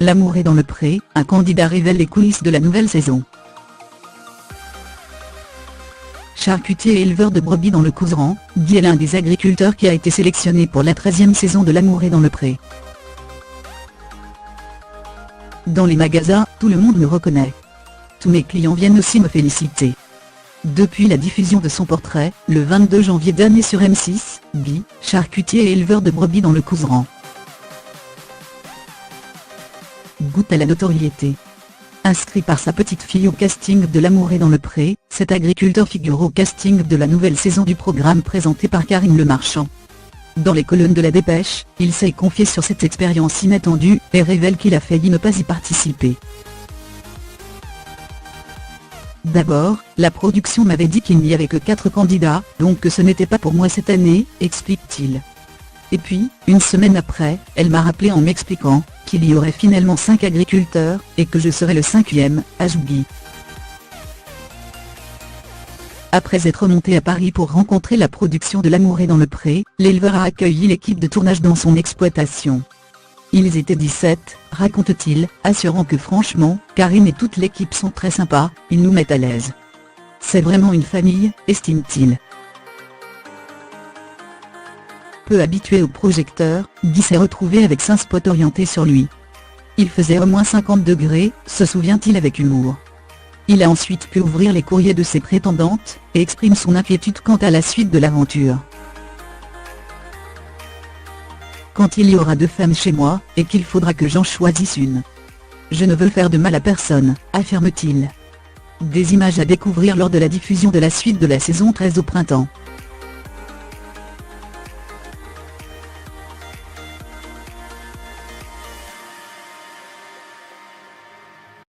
L'amour est dans le pré, un candidat révèle les coulisses de la nouvelle saison. Charcutier et éleveur de brebis dans le Couserans, Guy est l'un des agriculteurs qui a été sélectionné pour la 13e saison de L'amour est dans le pré. Dans les magasins, tout le monde me reconnaît. Tous mes clients viennent aussi me féliciter. Depuis la diffusion de son portrait, le 22 janvier dernier sur M6, Guy, charcutier et éleveur de brebis dans le Couserans, goûte à la notoriété. Inscrit par sa petite fille au casting de L'amour est dans le pré, cet agriculteur figure au casting de la nouvelle saison du programme présenté par Karine Le Marchand. Dans les colonnes de La Dépêche, il s'est confié sur cette expérience inattendue, et révèle qu'il a failli ne pas y participer. D'abord, la production m'avait dit qu'il n'y avait que 4 candidats, donc que ce n'était pas pour moi cette année, explique-t-il. Et puis, une semaine après, elle m'a rappelé en m'expliquant qu'il y aurait finalement 5 agriculteurs, et que je serais le 5e, ajoute Guy. Après être monté à Paris pour rencontrer la production de L'amour est dans le pré, l'éleveur a accueilli l'équipe de tournage dans son exploitation. Ils étaient 17, raconte-t-il, assurant que franchement, Karine et toute l'équipe sont très sympas, ils nous mettent à l'aise. C'est vraiment une famille, estime-t-il. Peu habitué au projecteur, Guy s'est retrouvé avec 5 spots orientés sur lui. Il faisait au moins 50 degrés, se souvient-il avec humour. Il a ensuite pu ouvrir les courriers de ses prétendantes, et exprime son inquiétude quant à la suite de l'aventure. Quand il y aura 2 femmes chez moi, et qu'il faudra que j'en choisisse une. Je ne veux faire de mal à personne, affirme-t-il. Des images à découvrir lors de la diffusion de la suite de la saison 13 au printemps.